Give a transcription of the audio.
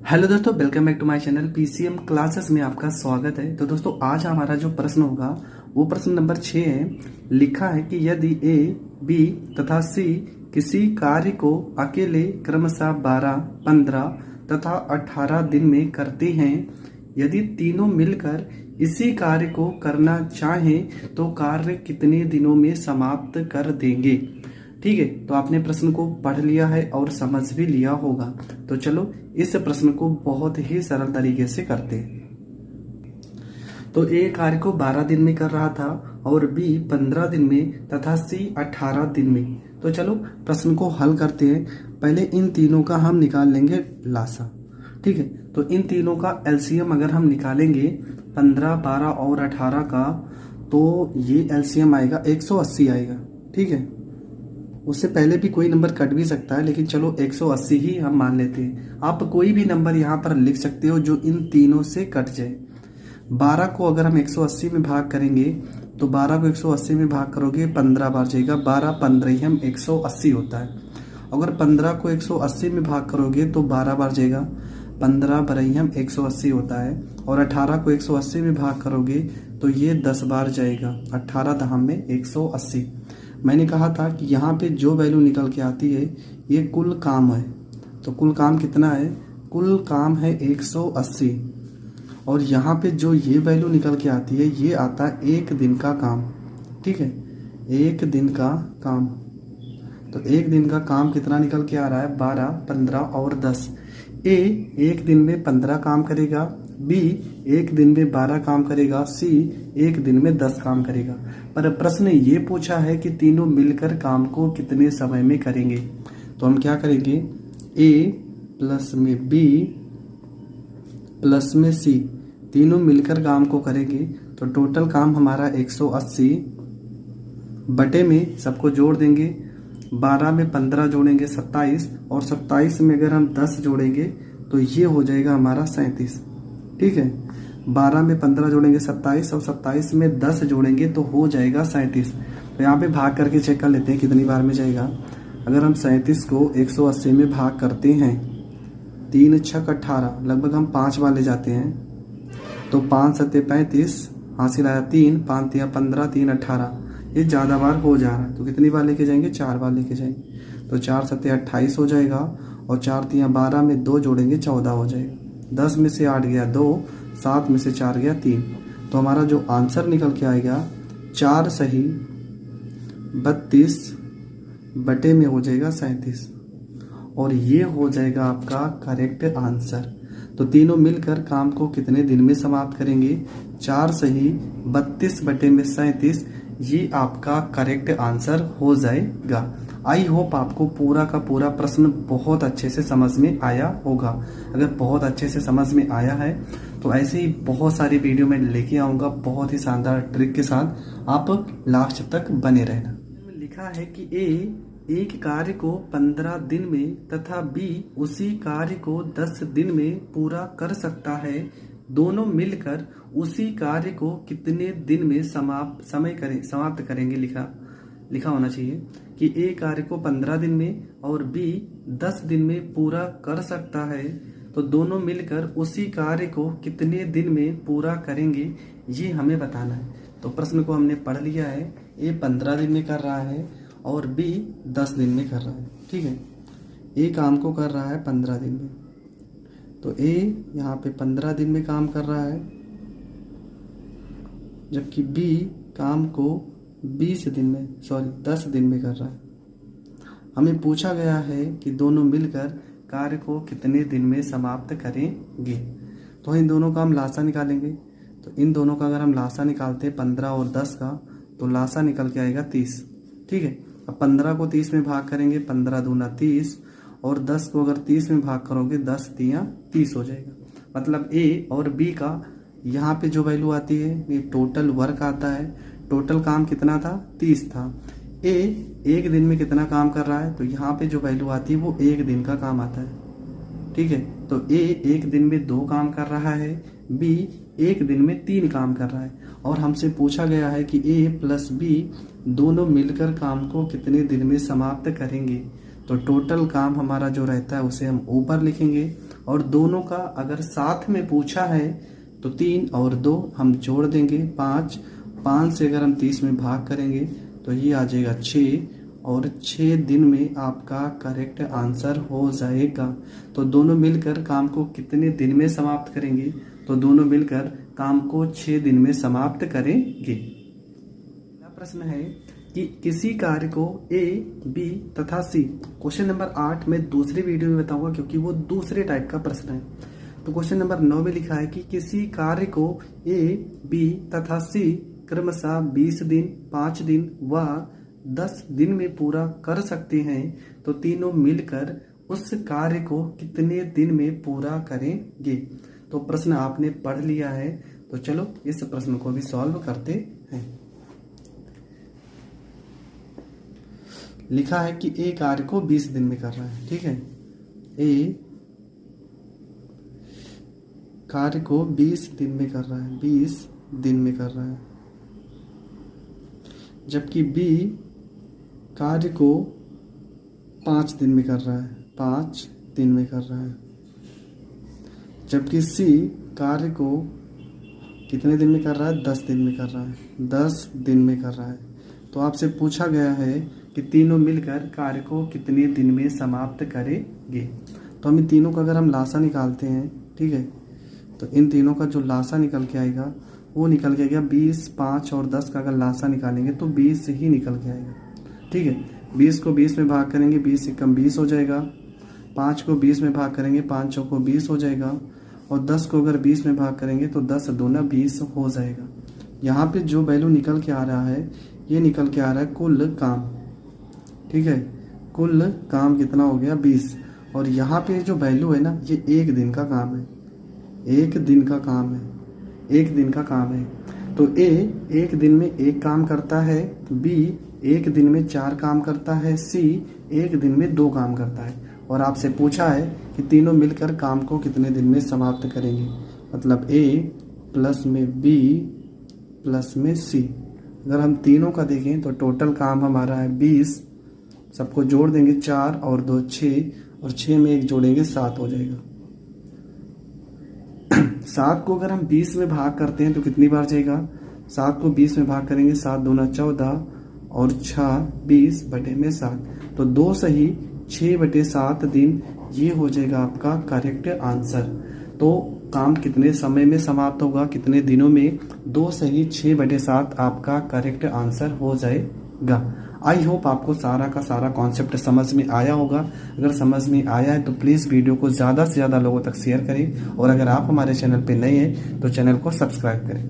Hello दोस्तों, welcome back to my channel PCM classes में आपका स्वागत है। तो दोस्तों आज हमारा जो प्रश्न होगा वो प्रश्न नंबर 6 है। लिखा है कि यदि ए, बी तथा सी किसी कार्य को अकेले क्रमशः 12, 15 तथा 18 दिन में करते हैं, यदि तीनों मिलकर इसी कार्य को करना चाहें तो कार्य कितने दिनों में समाप्त कर देंगे। ठीक है, तो आपने प्रश्न को पढ़ लिया है और समझ भी लिया होगा। तो चलो इस प्रश्न को बहुत ही सरल तरीके से करते हैं। तो ए कार्य को 12 दिन में कर रहा था और बी 15 दिन में तथा सी 18 दिन में। तो चलो प्रश्न को हल करते हैं। पहले इन तीनों का हम निकाल लेंगे लासा। ठीक है, तो इन तीनों का एलसीएम अगर हम निकालेंगे 15, 12 और 18 का, तो ये एलसीएम आएगा 180 आएगा। ठीक है, उससे पहले भी कोई नंबर कट भी सकता है, लेकिन चलो 180 ही हम मान लेते हैं। आप कोई भी नंबर यहाँ पर लिख सकते हो जो इन तीनों से कट जाए। 12 को अगर हम 180 में भाग करेंगे तो 12 को 180 में भाग करोगे 15 बार जाएगा, 12 15 ही हम 180 होता है। अगर 15 को 180 में भाग करोगे तो 12 बार जाएगा, 15 बरही हम 180 होता है। और 18 को 180 में भाग करोगे तो ये 10 बार जाएगा, 18 दहम में 180। मैंने कहा था कि यहाँ पे जो वैल्यू निकल के आती है ये कुल काम है। तो कुल काम कितना है? कुल काम है 180। और यहाँ पे जो ये वैल्यू निकल के आती है ये आता है एक दिन का काम। ठीक है, एक दिन का काम। तो एक दिन का काम कितना निकल के आ रहा है? 12, 15 और 10। ए एक दिन में 15 काम करेगा, बी एक दिन में 12 काम करेगा, सी एक दिन में 10 काम करेगा। पर प्रश्न ये पूछा है कि तीनों मिलकर काम को कितने समय में करेंगे। तो हम क्या करेंगे? ए प्लस में बी प्लस में सी, तीनों मिलकर काम को करेंगे। तो टोटल काम हमारा 180 बटे में सबको जोड़ देंगे। 12 में 15 जोड़ेंगे 27, और 27 में अगर हम 10 जोड़ेंगे तो ये हो जाएगा हमारा 37। ठीक है, 12 में 15 जोड़ेंगे 27 और 27 में 10 जोड़ेंगे तो हो जाएगा 37। तो यहाँ पे भाग करके चेक कर लेते हैं कितनी बार में जाएगा। अगर हम 37 को 180 में भाग करते हैं, 3 छक 18, लगभग हम 5 बार ले जाते हैं। तो 5 सत्ते 35, हासिल आया 3, 5 तिया 15, 3 18। ये ज़्यादा बार हो जा रहा है तो कितनी बार लेके जाएंगे? 4 बार लेके जाएंगे। तो 4 सत्ते 28 हो जाएगा, और 4 तिया 12 में 2 जोड़ेंगे 14 हो जाएगा। 10 में से 8 गया 2, 7 में से 4 गया 3। तो हमारा जो आंसर निकल के आएगा 4 सही 32 बटे में हो जाएगा 37, और ये हो जाएगा आपका करेक्ट आंसर। तो तीनों मिलकर काम को कितने दिन में समाप्त करेंगे? 4 सही 32 बटे में 37, ये आपका करेक्ट आंसर हो जाएगा। आई होप आपको पूरा का पूरा प्रश्न बहुत अच्छे से समझ में आया होगा। अगर बहुत अच्छे से समझ में आया है तो ऐसे ही बहुत सारी वीडियो में लेके आऊँगा बहुत ही शानदार ट्रिक के साथ। आप लास्ट तक बने रहना। लिखा है कि ए एक कार्य को 15 दिन में तथा बी उसी कार्य को 10 दिन में पूरा कर सकता है, दोनों मिलकर उसी कार्य को कितने दिन में समाप्त करेंगे। लिखा होना चाहिए कि ए कार्य को 15 दिन में और बी 10 दिन में पूरा कर सकता है, तो दोनों मिलकर उसी कार्य को कितने दिन में पूरा करेंगे, ये हमें बताना है। तो प्रश्न को हमने पढ़ लिया है। ए 15 दिन में कर रहा है और बी 10 दिन में कर रहा है। ठीक है, ए काम को कर रहा है 15 दिन में, तो ए यहाँ पे 15 दिन में काम कर रहा है, जबकि बी काम को 10 दिन में कर रहा है। हमें पूछा गया है कि दोनों मिलकर कार्य को कितने दिन में समाप्त करेंगे। तो इन दोनों का हम लासा निकालेंगे। तो इन दोनों का अगर हम लासा निकालते हैं 15 और 10 का, तो लासा निकल के आएगा 30। ठीक है, अब 15 को 30 में भाग करेंगे, 15 दूना 30, और 10 को अगर 30 में भाग करोगे 10 तिया 30 हो जाएगा। मतलब ए और बी का यहाँ पे जो वैल्यू आती है ये टोटल वर्क आता है। टोटल काम कितना था? 30 था। ए एक दिन में कितना काम कर रहा है? तो यहाँ पे जो वैल्यू आती है वो एक दिन का काम आता है। ठीक है, तो ए एक दिन में 2 काम कर रहा है, बी एक दिन में 3 काम कर रहा है, और हमसे पूछा गया है कि ए प्लस बी दोनों मिलकर काम को कितने दिन में समाप्त करेंगे। तो टोटल काम हमारा जो रहता है उसे हम ऊपर लिखेंगे और दोनों का अगर साथ में पूछा है तो 3 और 2 हम जोड़ देंगे 5। 5 से अगर हम 30 में भाग करेंगे तो ये आ जाएगा 6 और 6 दिन में आपका करेक्ट आंसर हो जाएगा। तो दोनों मिलकर काम को कितने दिन में समाप्त करेंगे? तो दोनों मिलकर काम को 6 दिन में समाप्त करेंगे। अगला प्रश्न है कि किसी कार्य को ए, बी तथा सी, क्वेश्चन नंबर 8 में दूसरी वीडियो में बताऊंगा क्योंकि वो दूसरे टाइप का प्रश्न है। तो क्वेश्चन नंबर 9 में लिखा है कि किसी कार्य को ए, बी तथा सी क्रमशः 20 दिन, 5 दिन व 10 दिन में पूरा कर सकते हैं, तो तीनों मिलकर उस कार्य को कितने दिन में पूरा करेंगे? तो प्रश्न आपने पढ़ लिया है, तो चलो इस प्रश्न को भी सॉल्व करते हैं। लिखा है कि ए कार्य को 20 दिन में कर रहा है, ठीक है। ए कार्य को 20 दिन में कर रहा है, 20 दिन में कर रहा है, जबकि बी कार्य को 5 दिन में कर रहा है, 5 दिन में कर रहा है, जबकि सी कार्य को कितने दिन में कर रहा है? 10 दिन में कर रहा है, 10 दिन में कर रहा है। तो आपसे पूछा गया है कि तीनों मिलकर कार्य को कितने दिन में समाप्त करेंगे। तो हम इन तीनों का अगर हम लासा निकालते हैं, ठीक है, तो इन तीनों का जो लासा निकल के आएगा वो निकल के आएगा 20, 5 और 10 का अगर लासा निकालेंगे तो 20 ही निकल के आएगा, ठीक है। 20 को 20 में भाग करेंगे, 20 से कम 20 हो जाएगा। 5 को 20 में भाग करेंगे, 5 चौको 20 हो जाएगा। और 10 को अगर 20 में भाग करेंगे तो 10 दूना 20 हो जाएगा। यहाँ पे जो वैल्यू निकल के आ रहा है, ये निकल के आ रहा है कुल काम, ठीक है। कुल काम कितना हो गया? 20। और यहाँ पे जो वैल्यू है ना, ये 1 दिन का काम है, 1 दिन का काम है, 1 दिन का काम है। तो ए 1 दिन में 1 काम करता है, बी 1 दिन में 4 काम करता है, सी 1 दिन में 2 काम करता है। और आपसे पूछा है कि तीनों मिलकर काम को कितने दिन में समाप्त करेंगे। मतलब ए प्लस में बी प्लस में सी, अगर हम तीनों का देखें तो टोटल काम हमारा है 20। सबको जोड़ देंगे 4 और 2 6, और 6 में 1 जोड़ेंगे 7 हो जाएगा। 7 को अगर हम 20 में भाग करते हैं तो कितनी बार जाएगा? 7 को 20 में भाग करेंगे, 7 दूना 14 और 6 20/7, तो 2 सही 6/7 दिन, ये हो जाएगा आपका करेक्ट आंसर। तो काम कितने समय में समाप्त होगा, कितने दिनों में? 2 सही 6/7 आपका करेक्ट आंसर हो जाएगा। आई होप आपको सारा का सारा कॉन्सेप्ट समझ में आया होगा। अगर समझ में आया है तो प्लीज़ वीडियो को ज़्यादा से ज़्यादा लोगों तक शेयर करें, और अगर आप हमारे चैनल पे नए हैं तो चैनल को सब्सक्राइब करें।